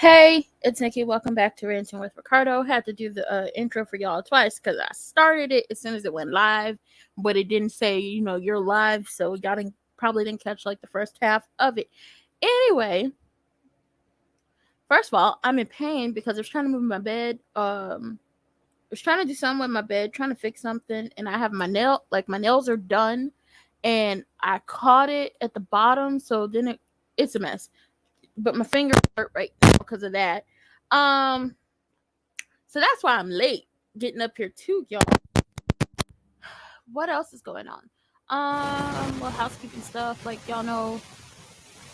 Hey, it's Nikki. Welcome back to Ranting with Ricardo. Had to do the intro for y'all twice because I started it as soon as it went live, but it didn't say, you're live, so y'all probably didn't catch like the first half of it. Anyway, first of all, I'm in pain because I was trying to move my bed. I was trying to do something with my bed, trying to fix something, and I have my nails are done, and I caught it at the bottom, so then it's a mess. But my fingers hurt right now because of that. Um, so that's why I'm late getting up here too, y'all. What else is going on? Well, housekeeping stuff, like y'all know.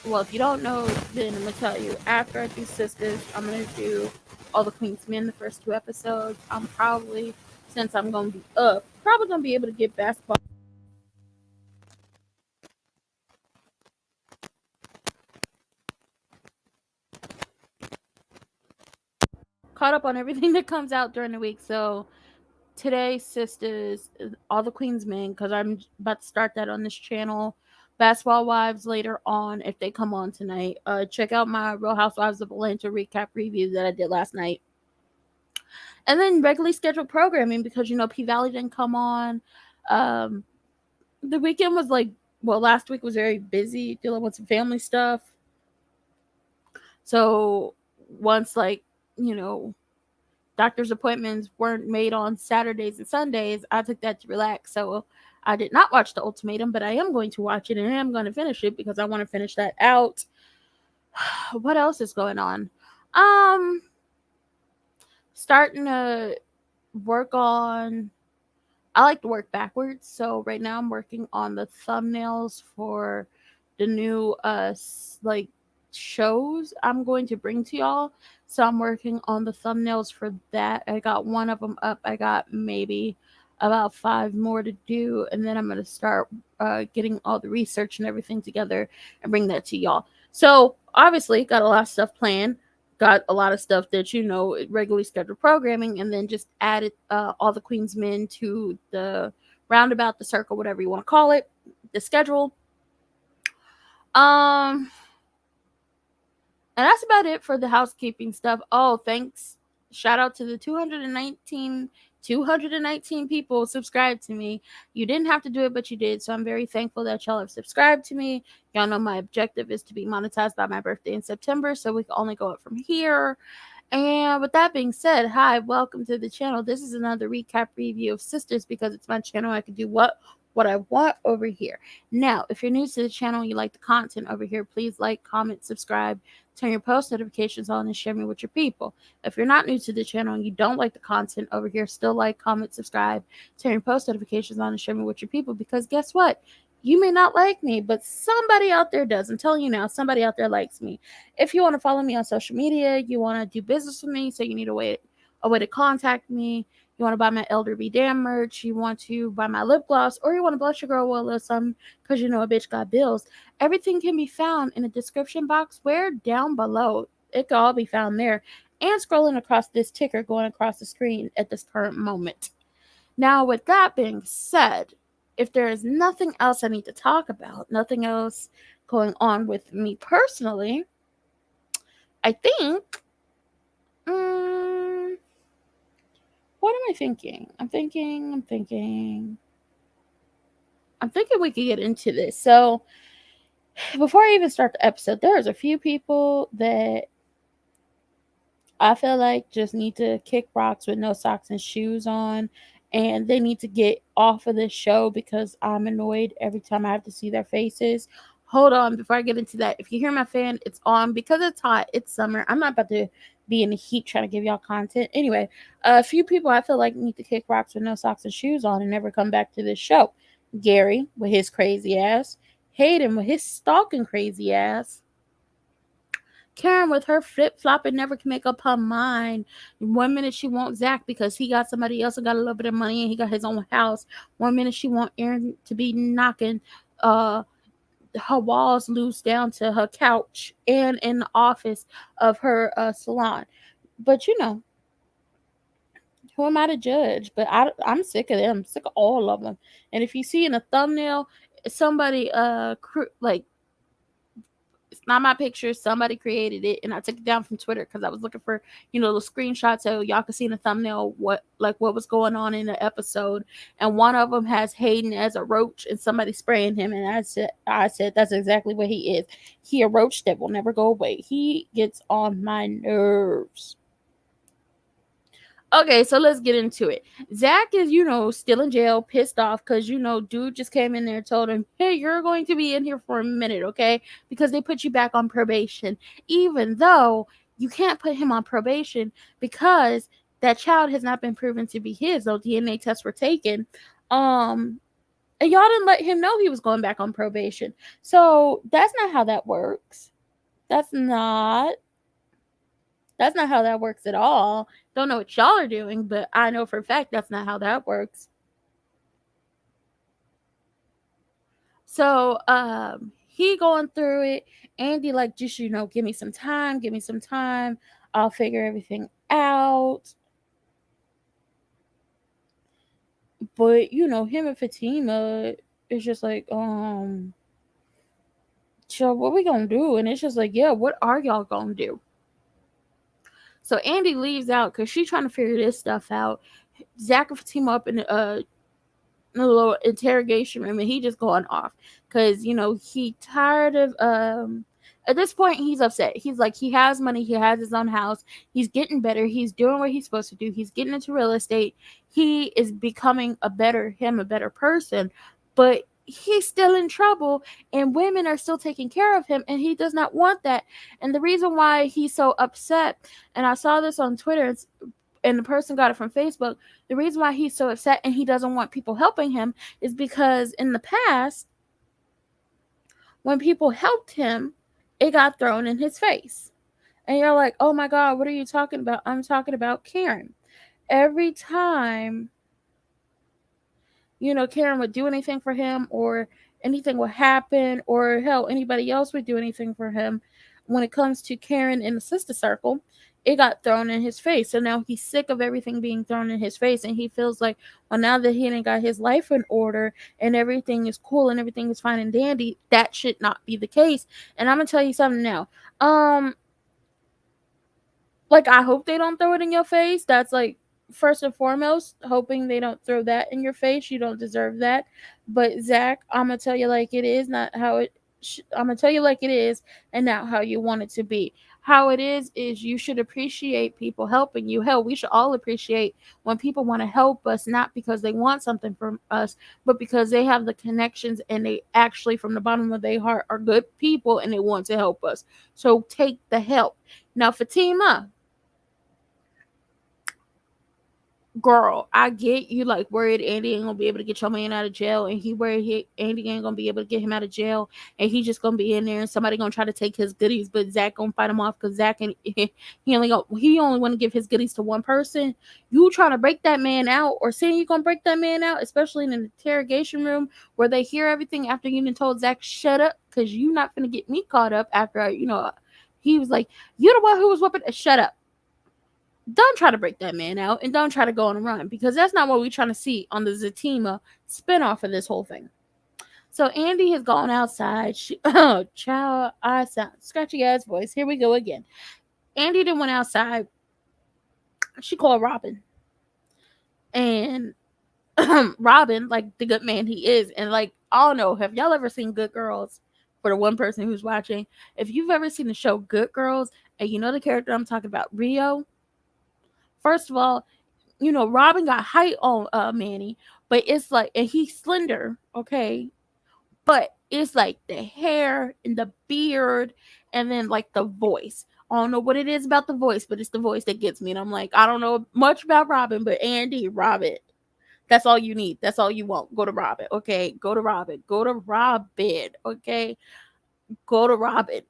Well, if you don't know, then I'm gonna tell you. After I do Sistas, I'm gonna do all the Queen's Men the first two episodes. I'm probably, since I'm gonna be up, probably gonna be able to get basketball caught up on everything that comes out during the week. So today, Sisters, all the Queen's Men, because I'm about to start that on this channel. Basketball Wives later on, if they come on tonight. Check out my Real Housewives of Atlanta recap review that I did last night. And then regularly scheduled programming because, P Valley didn't come on. The weekend was last week was very busy dealing with some family stuff. So once, doctor's appointments weren't made on Saturdays and Sundays, I took that to relax. So I did not watch The Ultimatum, but I am going to watch it and I am going to finish it because I want to finish that out. What else is going on? Starting to work on. I like to work backwards. So right now I'm working on the thumbnails for the new shows I'm going to bring to y'all. So I'm working on the thumbnails for that. I got one of them up. I got maybe about 5 more to do, and then I'm going to start getting all the research and everything together and bring that to y'all. So obviously got a lot of stuff planned. Got a lot of stuff that regularly scheduled programming, and then just added all the Queen's Men to the roundabout, the circle, whatever you want to call it, the schedule. And that's about it for the housekeeping stuff. Oh, thanks. Shout out to the 219 people subscribed to me. You didn't have to do it, but you did. So I'm very thankful that y'all have subscribed to me. Y'all know my objective is to be monetized by my birthday in September, so we can only go up from here. And with that being said, hi, welcome to the channel. This is another recap review of Sisters because it's my channel. I can do what I want over here. Now, if you're new to the channel and you like the content over here, please like, comment, subscribe, turn your post notifications on, and share me with your people. If you're not new to the channel and you don't like the content over here, still like, comment, subscribe, turn your post notifications on, and share me with your people, because guess what? You may not like me, but somebody out there does. I'm telling you now, somebody out there likes me. If you want to follow me on social media, you want to do business with me, so you need a way to contact me. You want to buy my Elder Be Damn merch, you want to buy my lip gloss, or you want to bless your girl with a little something because a bitch got bills. Everything can be found in the description box where down below. It can all be found there. And scrolling across this ticker going across the screen at this current moment. Now, with that being said, if there is nothing else I need to talk about, nothing else going on with me personally, I think what am I thinking? I'm thinking we could get into this. So, before I even start the episode, there's a few people that I feel like just need to kick rocks with no socks and shoes on, and they need to get off of this show because I'm annoyed every time I have to see their faces. Hold on, before I get into that, if you hear my fan, it's on because it's hot. It's summer. I'm not about to be in the heat trying to give y'all content. Anyway, a few people I feel like need to kick rocks with no socks and shoes on and never come back to this show. Gary with his crazy ass. Hayden with his stalking crazy ass. Karen with her flip-flop and never can make up her mind. 1 minute she wants Zach because he got somebody else and got a little bit of money and he got his own house. 1 minute she want Aaron to be knocking her walls loose down to her couch and in the office of her salon. But who am I to judge? But I'm sick of them. I'm sick of all of them. And if you see in a thumbnail, somebody It's not my picture. Somebody created it, and I took it down from Twitter because I was looking for, the screenshots so y'all could see in the thumbnail what was going on in the episode. And one of them has Hayden as a roach and somebody spraying him, and I said that's exactly what he is. He a roach that will never go away. He gets on my nerves. Okay, so let's get into it. Zach is, still in jail, pissed off because, dude just came in there and told him, hey, you're going to be in here for a minute, okay? Because they put you back on probation. Even though you can't put him on probation because that child has not been proven to be his, though DNA tests were taken. And y'all didn't let him know he was going back on probation. So that's not how that works. That's not how that works at all. Don't know what y'all are doing, but I know for a fact that's not how that works. So, he going through it. Andy, like, just, give me some time. I'll figure everything out. But, him and Fatima, it's just like, so what we gonna do? And it's just like, yeah, what are y'all gonna do? So Andy leaves out because she's trying to figure this stuff out. Zach and Fatima up in a little interrogation room, and he just going off because he tired of at this point he's upset. He's like, he has money, he has his own house, he's getting better, he's doing what he's supposed to do, he's getting into real estate, he is becoming a better person, but he's still in trouble and women are still taking care of him, and he does not want that. And the reason why he's so upset, and I saw this on Twitter, and the person got it from Facebook, the reason why he's so upset and he doesn't want people helping him is because in the past, when people helped him, it got thrown in his face. And you're like, oh my God, what are you talking about? I'm talking about Karen. Every time, Karen would do anything for him, or anything would happen, or hell, anybody else would do anything for him, when it comes to Karen in the sister circle, it got thrown in his face. So now he's sick of everything being thrown in his face, and he feels like, well, now that he didn't got his life in order and everything is cool and everything is fine and dandy, that should not be the case. And I'm gonna tell you something now. Like, I hope they don't throw it in your face. That's like first and foremost, hoping they don't throw that in your face. You don't deserve that. But Zach, I'm gonna tell you like it is, not how it. I'm gonna tell you like it is, and not how you want it to be. How it is you should appreciate people helping you. Hell, we should all appreciate when people want to help us, not because they want something from us, but because they have the connections and they actually, from the bottom of their heart, are good people and they want to help us. So take the help. Now, Fatima, girl, I get you like worried Andy ain't gonna be able to get your man out of jail, and he worried Andy ain't gonna be able to get him out of jail, and he just gonna be in there and somebody gonna try to take his goodies, but Zach gonna fight him off because Zach and he only want to give his goodies to one person. You trying to break that man out, or saying you gonna break that man out, especially in an interrogation room where they hear everything after you done told Zach shut up, because you not gonna get me caught up after he was like, you the one who was whooping. Shut up. Don't try to break that man out, and don't try to go on a run, because that's not what we're trying to see on the Zatima spinoff of this whole thing. So Andy has gone outside. Child, I sound scratchy ass voice. Here we go again. Andy then went outside. She called Robin, and Robin, like the good man he is, and like, I don't know, have y'all ever seen Good Girls? For the one person who's watching, if you've ever seen the show Good Girls, and you know the character I'm talking about, Rio. First of all, Robin got height on Manny, but it's like, and he's slender, okay? But it's like the hair and the beard, and then like the voice. I don't know what it is about the voice, but it's the voice that gets me. And I'm like, I don't know much about Robin, but Andy, Robin. That's all you need. That's all you want. Go to Robin, okay? Go to Robin. Go to Robin, okay? Go to Robin.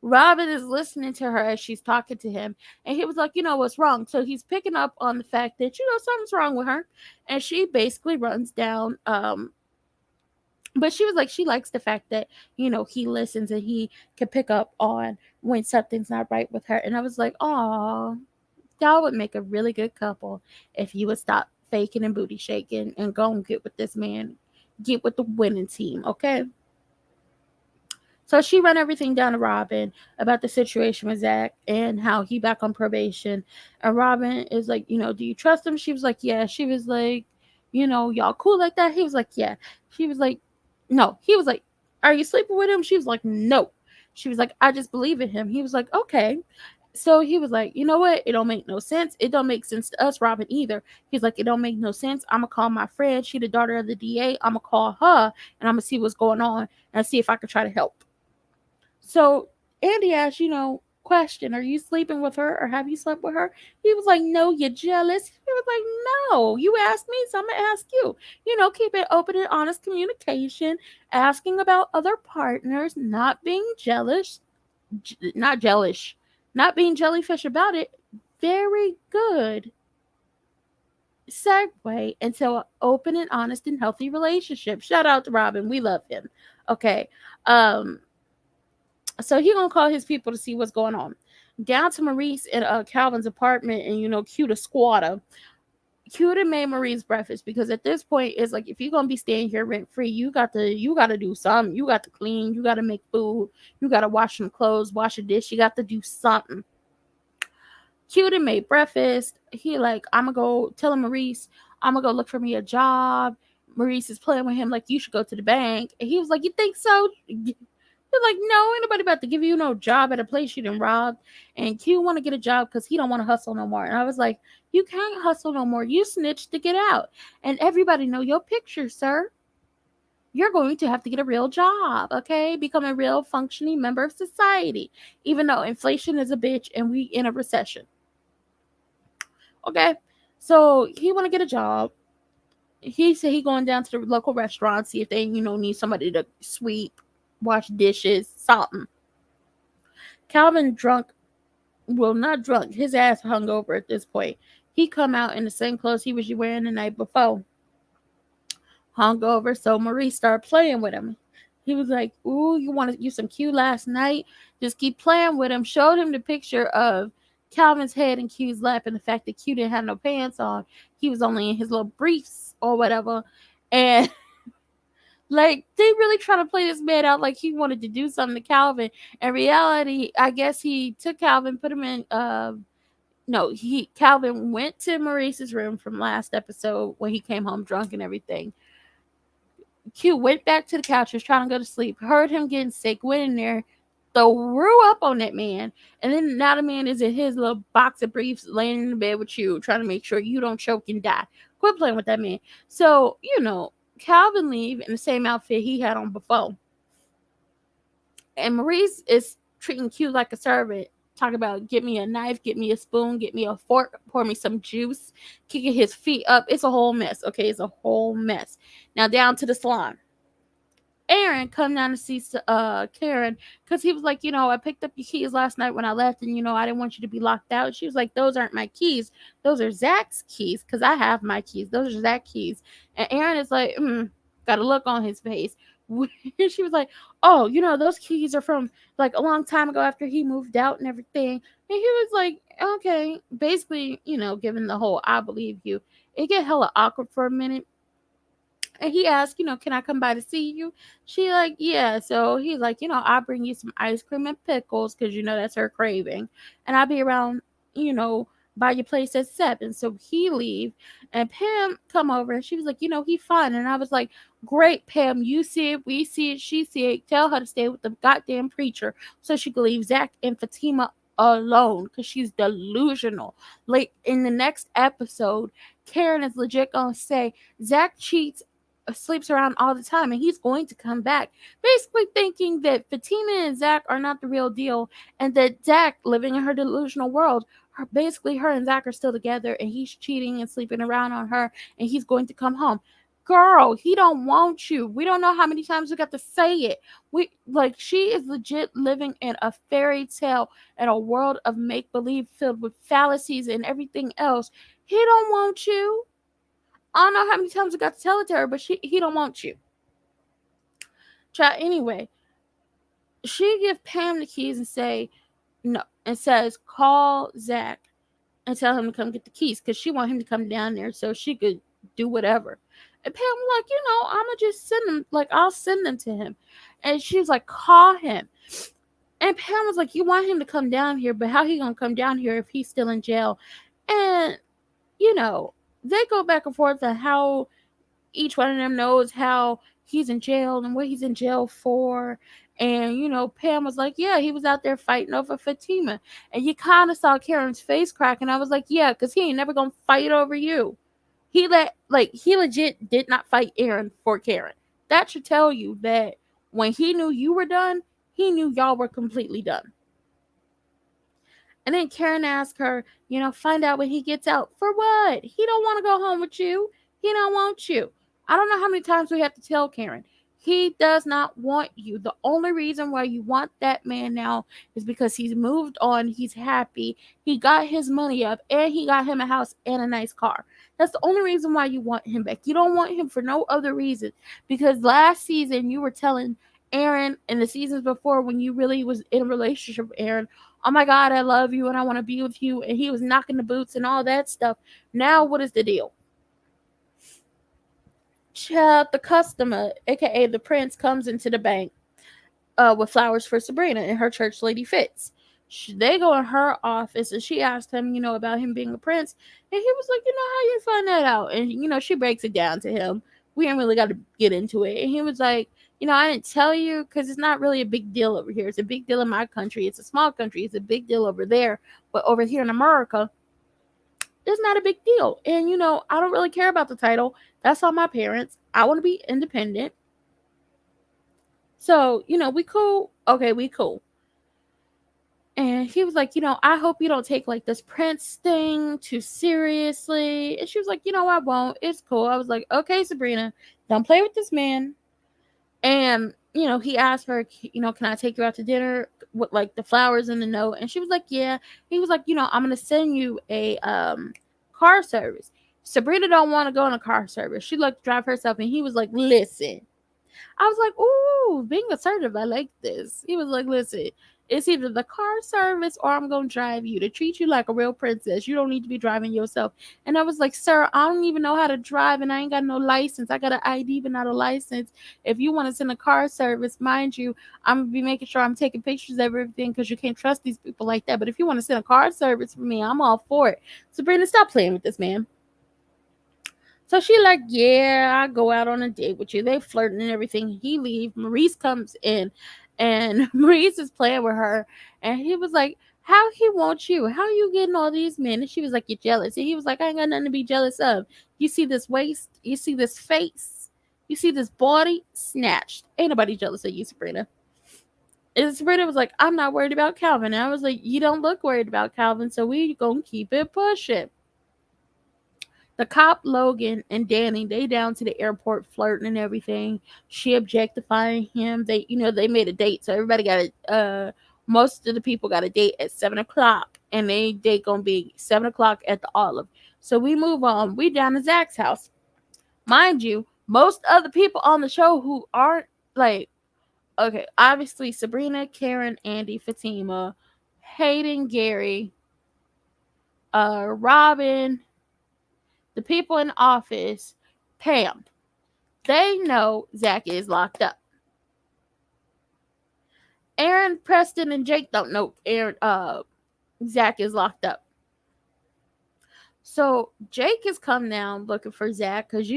Robin is listening to her as she's talking to him, and he was like, what's wrong? So he's picking up on the fact that, something's wrong with her, and she basically runs down, but she was like, she likes the fact that, he listens and he can pick up on when something's not right with her. And I was like, oh, y'all would make a really good couple if you would stop faking and booty shaking and go and get with this man, get with the winning team, okay? So she run everything down to Robin about the situation with Zach and how he back on probation. And Robin is like, do you trust him? She was like, yeah. She was like, y'all cool like that? He was like, yeah. She was like, no. He was like, are you sleeping with him? She was like, no. She was like, I just believe in him. He was like, okay. So he was like, you know what? It don't make no sense. It don't make sense to us, Robin, either. He's like, it don't make no sense. I'm going to call my friend. She the daughter of the DA. I'm going to call her and I'm going to see what's going on and see if I can try to help. So Andy asked, question, are you sleeping with her or have you slept with her? He was like, no, you're jealous. He was like, no, you asked me, so I'm going to ask you. Keep it open and honest communication, asking about other partners, not being jealous, not being jellyfish about it. Very good segue into an open and honest and healthy relationship. Shout out to Robin. We love him. Okay. So he gonna call his people to see what's going on. Down to Maurice in Calvin's apartment, and cue the squatter. Cue made Maurice breakfast because at this point it's like, if you're gonna be staying here rent free, you gotta do something. You got to clean, you gotta make food, you gotta wash some clothes, wash a dish, you got to do something. Cue made breakfast. He like, I'm gonna go telling Maurice, I'm gonna go look for me a job. Maurice is playing with him like, you should go to the bank. And he was like, you think so? They're like, no, ain't nobody about to give you no job at a place you done robbed. And Q want to get a job because he don't want to hustle no more. And I was like, you can't hustle no more. You snitched to get out. And everybody know your picture, sir. You're going to have to get a real job, okay? Become a real functioning member of society. Even though inflation is a bitch and we in a recession. Okay? So he want to get a job. He said he going down to the local restaurant, see if they, need somebody to sweep, wash dishes, something. Calvin not drunk, his ass hung over at this point. He come out in the same clothes he was wearing the night before. Hung over, so Maurice started playing with him. He was like, ooh, you want to use some Q last night? Just keep playing with him. Showed him the picture of Calvin's head in Q's lap and the fact that Q didn't have no pants on. He was only in his little briefs or whatever. And like, they really trying to play this man out like he wanted to do something to Calvin. In reality, I guess he took Calvin, put him in Calvin went to Maurice's room from last episode when he came home drunk and everything. Q went back to the couch, was trying to go to sleep, heard him getting sick, went in there, threw up on that man, and then now the man is in his little box of briefs laying in the bed with you, trying to make sure you don't choke and die. Quit playing with that man. So, Calvin leave in the same outfit he had on before. And Maurice is treating Q like a servant. Talk about, get me a knife, get me a spoon, get me a fork, pour me some juice, kicking his feet up. It's a whole mess, okay? It's a whole mess. Now down to the salon. Aaron come down to see Karen because he was like, I picked up your keys last night when I left, and I didn't want you to be locked out. She was like, those aren't my keys, those are Zach's keys, because I have my keys. Those are Zach's keys. And Aaron is like, got a look on his face. She was like, oh, those keys are from like a long time ago after he moved out and everything. And he was like, okay, basically, given the whole I believe you. It get hella awkward for a minute. And he asked, can I come by to see you? She like, yeah. So he's like, I'll bring you some ice cream and pickles because, that's her craving. And I'll be around, by your place at 7. So he leave. And Pam come over and she was like, he fine. And I was like, great, Pam. You see it. We see it. She see it. Tell her to stay with the goddamn preacher so she could leave Zach and Fatima alone because she's delusional. Like in the next episode, Karen is legit going to say, Zach cheats, sleeps around all the time, and he's going to come back, basically thinking that Fatima and Zach are not the real deal, and that Zach, living in her delusional world, basically her and Zach are still together, and he's cheating and sleeping around on her, and he's going to come home. Girl, he don't want you. We don't know how many times we got to say it. She is legit living in a fairy tale in a world of make-believe filled with fallacies and everything else. He don't want you. I don't know how many times I got to tell it to her, but he don't want you. Anyway, she give Pam the keys and say no, and says call Zach and tell him to come get the keys because she want him to come down there so she could do whatever. And Pam was like, I'm going to just send them, like, I'll send them to him. And she was like, call him. And Pam was like, you want him to come down here, but how he going to come down here if he's still in jail? And, they go back and forth on how each one of them knows how he's in jail and what he's in jail for. And, Pam was like, yeah, he was out there fighting over Fatima. And you kind of saw Karen's face crack. And I was like, yeah, because he ain't never going to fight over you. He legit did not fight Aaron for Karen. That should tell you that when he knew you were done, he knew y'all were completely done. And then Karen asked her, find out when he gets out. For what? He don't want to go home with you. He don't want you. I don't know how many times we have to tell Karen. He does not want you. The only reason why you want that man now is because he's moved on. He's happy. He got his money up and he got him a house and a nice car. That's the only reason why you want him back. You don't want him for no other reason. Because last season you were telling Aaron, and the seasons before when you really was in a relationship with Aaron, oh my God, I love you and I want to be with you. And he was knocking the boots and all that stuff. Now, what is the deal? Child, the customer, aka the prince, comes into the bank with flowers for Sabrina and her church lady Fitz. They go in her office and she asked him, about him being a prince. And he was like, how you find that out? And, she breaks it down to him. We ain't really got to get into it. And he was like, I didn't tell you because it's not really a big deal over here. It's a big deal in my country. It's a small country. It's a big deal over there. But over here in America, it's not a big deal. And, I don't really care about the title. That's all my parents. I want to be independent. So, we cool? Okay, we cool. And he was like, I hope you don't take like this prince thing too seriously. And she was like, I won't. It's cool. I was like, okay, Sabrina, don't play with this man. And, he asked her, can I take you out to dinner with like the flowers and the note? And she was like, yeah. He was like, I'm going to send you a car service. Sabrina don't want to go on a car service. She'd like to drive herself. And he was like, listen. I was like, ooh, being assertive. I like this. He was like, listen, it's either the car service or I'm going to drive you to treat you like a real princess. You don't need to be driving yourself. And I was like, sir, I don't even know how to drive and I ain't got no license. I got an ID, but not a license. If you want to send a car service, mind you, I'm going to be making sure I'm taking pictures of everything because you can't trust these people like that. But if you want to send a car service for me, I'm all for it. Sabrina, stop playing with this man. So she like, yeah, I go out on a date with you. They flirting and everything. He leave. Maurice comes in and Maurice is playing with her. And he was like, how he wants you? How you getting all these men? And she was like, you're jealous. And he was like, I ain't got nothing to be jealous of. You see this waist? You see this face? You see this body? Snatched. Ain't nobody jealous of you, Sabrina. And Sabrina was like, I'm not worried about Calvin. And I was like, you don't look worried about Calvin, so we gonna keep it pushing. The cop, Logan, and Danny, they down to the airport flirting and everything. She objectifying him. They made a date. So everybody got most of the people got a date at 7:00. And they date gonna be 7:00 at the Olive. So we move on. We down to Zach's house. Mind you, most of the people on the show who aren't like, okay, obviously Sabrina, Karen, Andy, Fatima, Hayden, Gary, Robin, the people in the office, Pam, they know Zach is locked up. Aaron, Preston, and Jake don't know Zach is locked up. So Jake has come down looking for Zach because,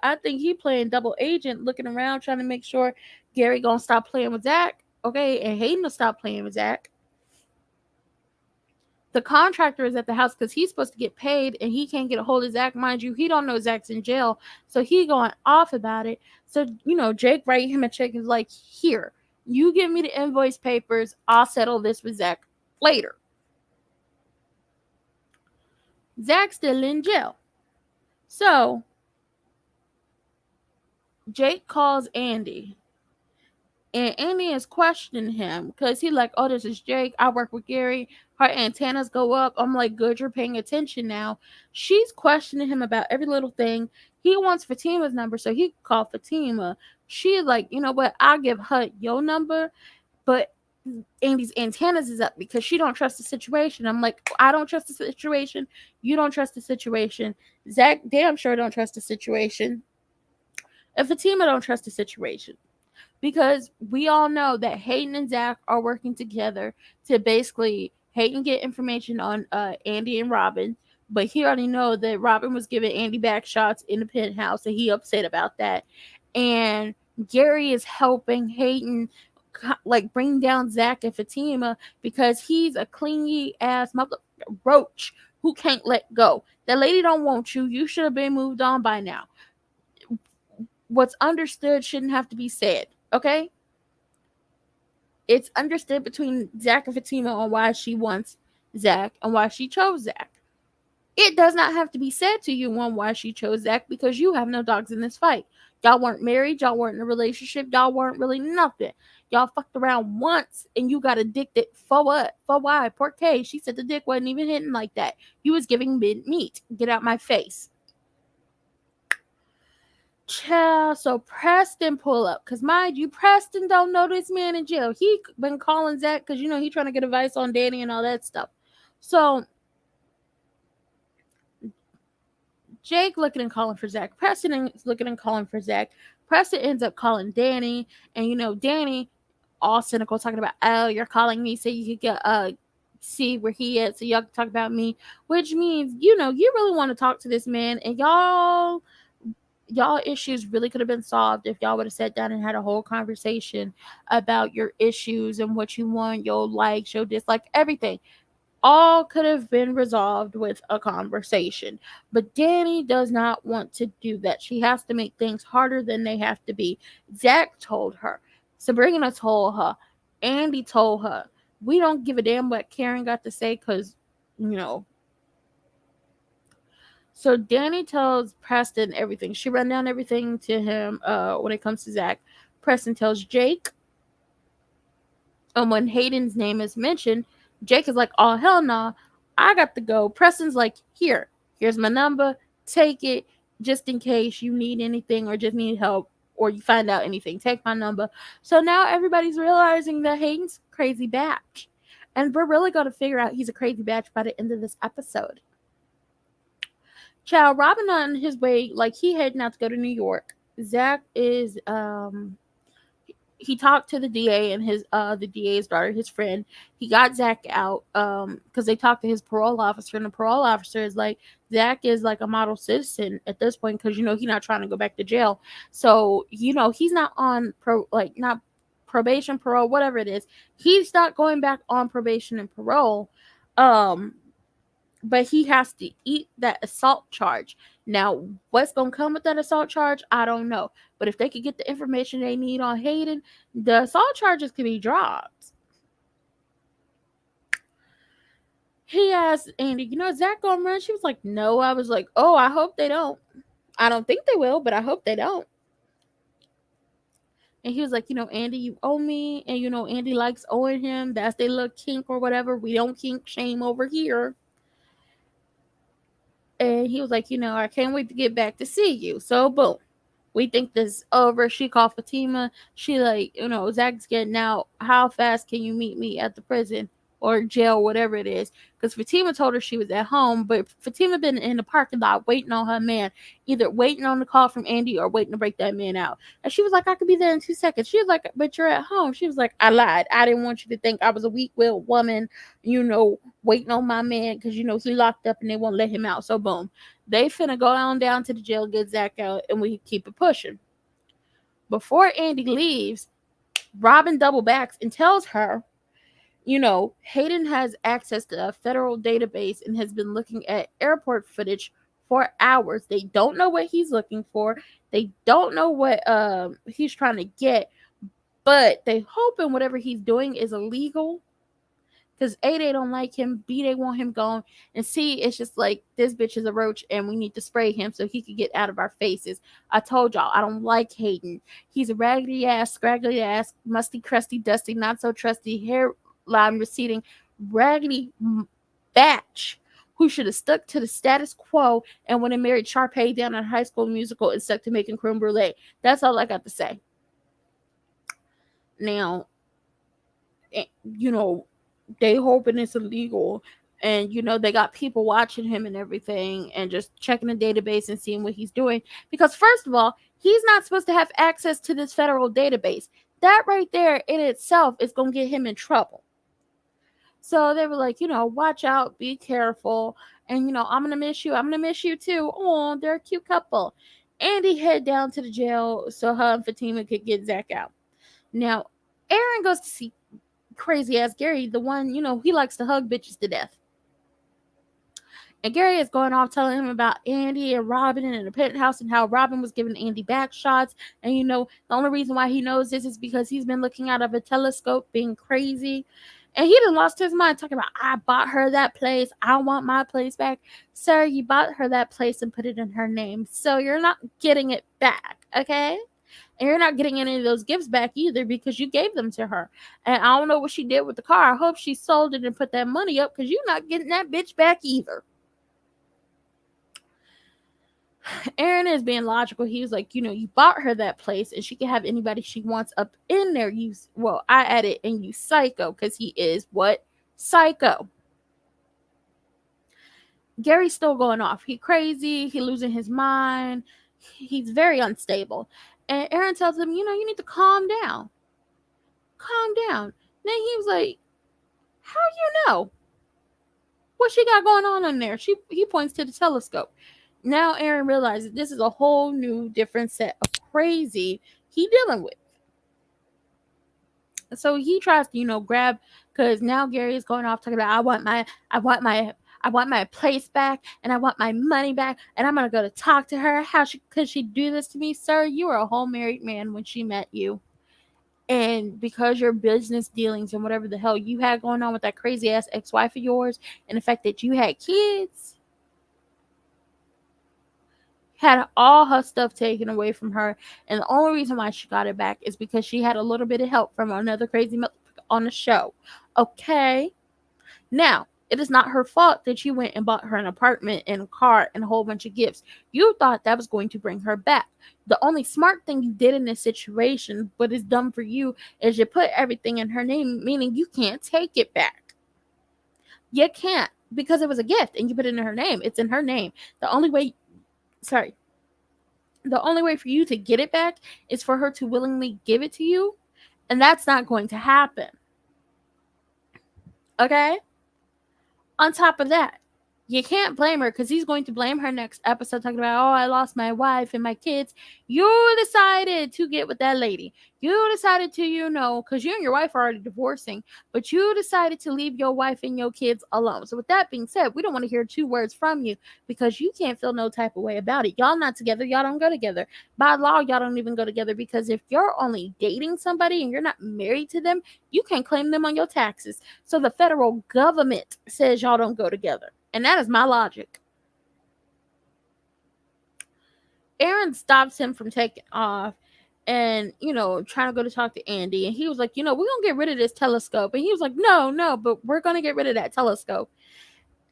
I think he playing double agent, looking around trying to make sure Gary gonna stop playing with Zach. Okay, and Hayden will stop playing with Zach. The contractor is at the house because he's supposed to get paid and he can't get a hold of Zach. Mind you, he don't know Zach's in jail. So he going off about it. So, Jake write him a check is like, here, you give me the invoice papers. I'll settle this with Zach later. Zach's still in jail. So Jake calls Andy. And Andy is questioning him because he's like, oh, this is Jake. I work with Gary. Her antennas go up. I'm like, good, you're paying attention now. She's questioning him about every little thing. He wants Fatima's number, so he called Fatima. She's like, you know what? I'll give her your number. But Andy's antennas is up because she don't trust the situation. I'm like, I don't trust the situation. You don't trust the situation. Zach damn sure don't trust the situation. If Fatima don't trust the situation, because we all know that Hayden and Zach are working together to basically Hayden get information on Andy and Robin, but he already know that Robin was giving Andy back shots in the penthouse, and he upset about that. And Gary is helping Hayden like bring down Zach and Fatima because he's a clingy ass mother roach who can't let go. That lady don't want you. You should have been moved on by now. What's understood shouldn't have to be said. Okay? It's understood between Zach and Fatima on why she wants Zach and why she chose Zach. It does not have to be said to you on why she chose Zach because you have no dogs in this fight. Y'all weren't married, y'all weren't in a relationship, y'all weren't really nothing. Y'all fucked around once and you got addicted. For what? For why? Poor Kay. She said the dick wasn't even hitting like that. You was giving mid meat. Get out my face. Child, so Preston pull up. Because mind you, Preston don't know this man in jail. He been calling Zach because, he trying to get advice on Danny and all that stuff. So Jake looking and calling for Zach. Preston is looking and calling for Zach. Preston ends up calling Danny. And, Danny, all cynical, talking about, oh, you're calling me so you could get see where he is so y'all can talk about me. Which means, you really want to talk to this man. And y'all issues really could have been solved if y'all would have sat down and had a whole conversation about your issues and what you want, your likes, your dislikes, everything. All could have been resolved with a conversation. But Danny does not want to do that. She has to make things harder than they have to be. Zach told her. Sabrina told her. Andy told her. We don't give a damn what Karen got to say because, So Danny tells Preston everything. She ran down everything to him when it comes to Zach. Preston tells Jake. And when Hayden's name is mentioned, Jake is like, oh, hell no. I got to go. Preston's like, here's my number. Take it just in case you need anything or just need help or you find out anything. Take my number. So now everybody's realizing that Hayden's a crazy batch. And we're really going to figure out he's a crazy batch by the end of this episode. Child, Robin on his way, like he heading out to go to New York. Zach is he talked to the DA and his the DA's daughter, his friend. He got Zach out because they talked to his parole officer, and the parole officer is like, Zach is like a model citizen at this point because he's not trying to go back to jail. So he's not on not probation, parole, whatever it is. He's not going back on probation and parole. But he has to eat that assault charge. Now, what's going to come with that assault charge, I don't know. But if they could get the information they need on Hayden, the assault charges could be dropped. He asked Andy, Zach going to run? She was like, no. I was like, oh, I hope they don't. I don't think they will, but I hope they don't. And he was like, Andy, you owe me. And, Andy likes owing him. That's their little kink or whatever. We don't kink shame over here. And he was like, I can't wait to get back to see you. So, boom. We think this is over. She called Fatima. She like, Zach's getting out. How fast can you meet me at the prison or jail, whatever it is? Because Fatima told her she was at home, but Fatima been in the parking lot waiting on her man, either waiting on the call from Andy or waiting to break that man out. And she was like, I could be there in 2 seconds. She was like, but you're at home. She was like, I lied. I didn't want you to think I was a weak-willed woman, waiting on my man because, he locked up and they won't let him out. So, boom. They finna go on down to the jail, get Zach out, and we keep it pushing. Before Andy leaves, Robin double backs and tells her, Hayden has access to a federal database and has been looking at airport footage for hours. They don't know what he's looking for. They don't know what he's trying to get, but they hoping whatever he's doing is illegal. Because A, they don't like him. B, they want him gone. And C, it's just like, this bitch is a roach and we need to spray him so he can get out of our faces. I told y'all, I don't like Hayden. He's a raggedy ass, scraggly ass, musty, crusty, dusty, not so trusty, hairline receding, raggedy batch who should have stuck to the status quo and went and married Sharpay down in High School Musical and stuck to making creme brulee. That's all I got to say. Now, they hoping it's illegal And they got people watching him and everything, and just checking the database and seeing what he's doing, because first of all, he's not supposed to have access to this federal database. That right there in itself is going to get him in trouble. So they were like, watch out, be careful, and I'm gonna miss you, I'm gonna miss you too. Oh, they're a cute couple. Andy head down to the jail so her and Fatima could get Zach out. Now Aaron goes to see crazy ass Gary, the one, he likes to hug bitches to death. And Gary is going off telling him about Andy and Robin in the penthouse, and how Robin was giving Andy back shots. And the only reason why he knows this is because he's been looking out of a telescope being crazy. And he done lost his mind talking about, I bought her that place, I want my place back. Sir, you bought her that place and put it in her name, so you're not getting it back, okay? And you're not getting any of those gifts back either, because you gave them to her. And I don't know what she did with the car. I hope she sold it and put that money up, because you're not getting that bitch back either. Aaron is being logical. He was like, you bought her that place and she can have anybody she wants up in there. I added, and you psycho, because he is what? Psycho. Gary's still going off. He crazy. He losing his mind. He's very unstable. And Aaron tells him, you need to calm down. Calm down. Then he was like, how you know? What she got going on in there? He points to the telescope. Now Aaron realizes this is a whole new different set of crazy he dealing with. So he tries to, grab, because now Gary is going off talking about, I want my place back, and I want my money back, and I'm gonna go to talk to her. How could she do this to me? Sir, you were a whole married man when she met you. And because your business dealings and whatever the hell you had going on with that crazy ass ex-wife of yours, and the fact that you had kids, had all her stuff taken away from her, and the only reason why she got it back is because she had a little bit of help from another crazy motherfucker on the show. Okay? Now, it is not her fault that you went and bought her an apartment and a car and a whole bunch of gifts. You thought that was going to bring her back. The only smart thing you did in this situation, but is dumb for you, is you put everything in her name, meaning you can't take it back. You can't, because it was a gift and you put it in her name. It's in her name. The only way for you to get it back is for her to willingly give it to you, and that's not going to happen. Okay? On top of that, you can't blame her, because he's going to blame her next episode talking about, I lost my wife and my kids. You decided to get with that lady. You decided to, because you and your wife are already divorcing, but you decided to leave your wife and your kids alone. So with that being said, we don't want to hear 2 words from you, because you can't feel no type of way about it. Y'all not together. Y'all don't go together. By law, y'all don't even go together, because if you're only dating somebody and you're not married to them, you can't claim them on your taxes. So the federal government says y'all don't go together. And that is my logic. Aaron stops him from taking off and, trying to go to talk to Andy. And he was like, we're going to get rid of this telescope. And he was like, no, but we're going to get rid of that telescope.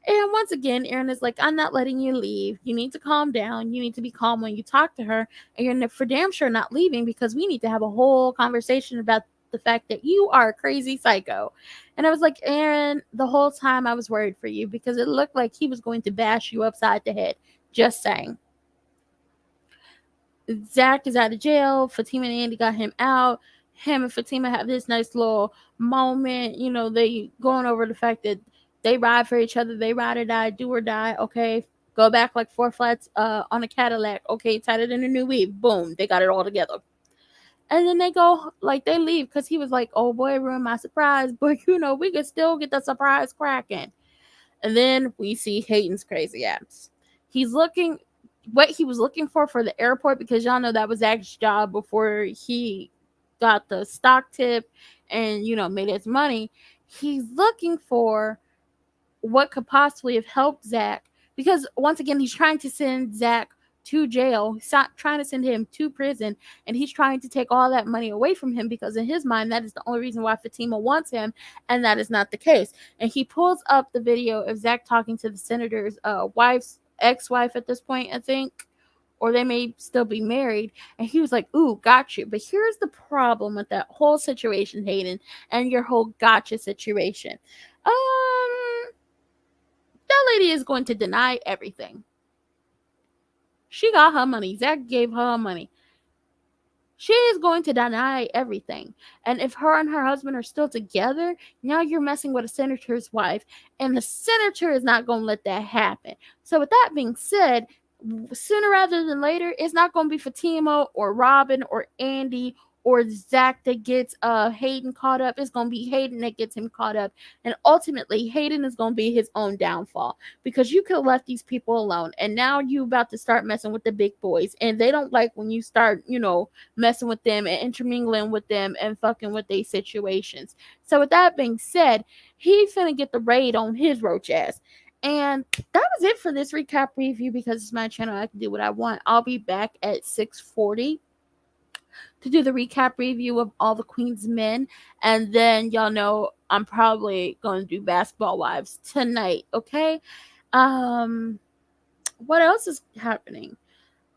And once again, Aaron is like, I'm not letting you leave. You need to calm down. You need to be calm when you talk to her. And you're for damn sure not leaving, because we need to have a whole conversation about the fact that you are a crazy psycho. And I was like, Aaron, the whole time I was worried for you, because it looked like he was going to bash you upside the head. Just saying. Zach is out of jail. Fatima and Andy got him out. Him and Fatima have this nice little moment. They going over the fact that they ride for each other. They ride or die, do or die. Okay, go back like 4 flats on a Cadillac. Okay, tied it in a new weave. Boom, they got it all together. And then they go, they leave, because he was like, oh boy, ruined my surprise. But, we could still get the surprise cracking. And then we see Hayden's crazy ass. What he was looking for the airport, because y'all know that was Zach's job before he got the stock tip and, made his money. He's looking for what could possibly have helped Zach, because once again, he's trying to send Zach to jail. He's not trying to send him to prison, and he's trying to take all that money away from him, because in his mind, that is the only reason why Fatima wants him, and that is not the case. And he pulls up the video of Zach talking to the senator's ex-wife at this point, I think, or they may still be married, and he was like, ooh, got you. But here's the problem with that whole situation, Hayden, and your whole gotcha situation. that lady is going to deny everything. She got her money. Zach gave her money. She is going to deny everything. And if her and her husband are still together, now you're messing with a senator's wife. And the senator is not going to let that happen. So with that being said, sooner rather than later, it's not going to be Fatima or Robin or Andy or Zach that gets Hayden caught up. It's going to be Hayden that gets him caught up. And ultimately, Hayden is going to be his own downfall because you could have left these people alone. And now you about to start messing with the big boys. And they don't like when you start, messing with them and intermingling with them and fucking with their situations. So with that being said, he's finna get the raid on his roach ass. And that was it for this recap review because it's my channel. I can do what I want. I'll be back at 6:40 to do the recap review of All the Queen's Men. And then y'all know I'm probably going to do Basketball Wives tonight, okay? What else is happening?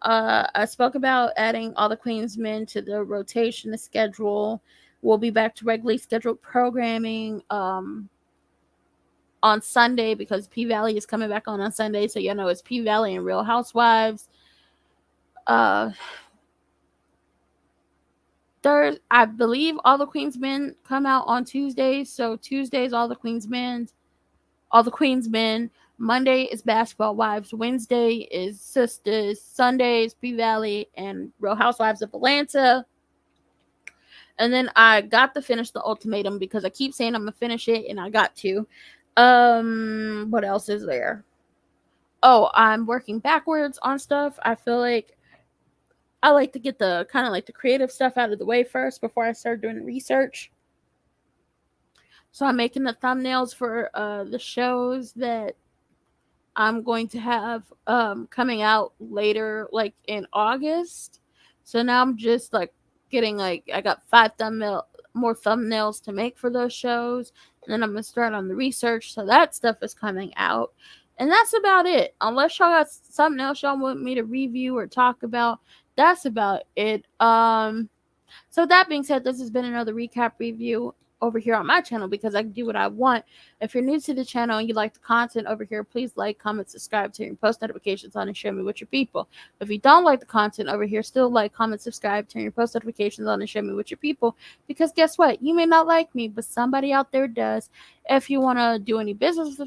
I spoke about adding All the Queen's Men to the rotation, the schedule. We'll be back to regularly scheduled programming on Sunday because P-Valley is coming back on Sunday. So, it's P-Valley and Real Housewives. I believe All the Queen's Men come out on Tuesdays. So Tuesdays, All the Queen's Men. Monday is Basketball Wives. Wednesday is Sistas. Sunday is P-Valley and Real Housewives of Atlanta. And then I got to finish The Ultimatum because I keep saying I'm going to finish it and I got to. What else is there? Oh, I'm working backwards on stuff. I feel like I like to get the kind of like the creative stuff out of the way first before I start doing research. So I'm making the thumbnails for the shows that I'm going to have coming out later, like in August. So now I'm just like getting I got 5 more thumbnails to make for those shows. And then I'm going to start on the research. So that stuff is coming out. And that's about it. Unless y'all got something else y'all want me to review or talk about, that's about it. So that being said, this has been another recap review over here on my channel because I can do what I want. If you're new to the channel and you like the content over here, please like, comment, subscribe, turn your post notifications on, and share me with your people. If you don't like the content over here, still like, comment, subscribe, turn your post notifications on, and share me with your people. Because guess what? You may not like me, but somebody out there does. If you want to do any business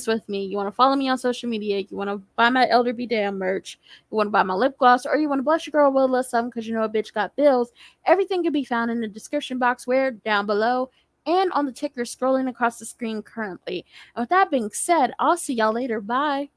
with me, you want to follow me on social media, you want to buy my Elder Be Damn merch, you want to buy my lip gloss, or you want to bless your girl with a little something because a bitch got bills, everything can be found in the description box where down below and on the ticker scrolling across the screen currently. And with that being said, I'll see y'all later. Bye.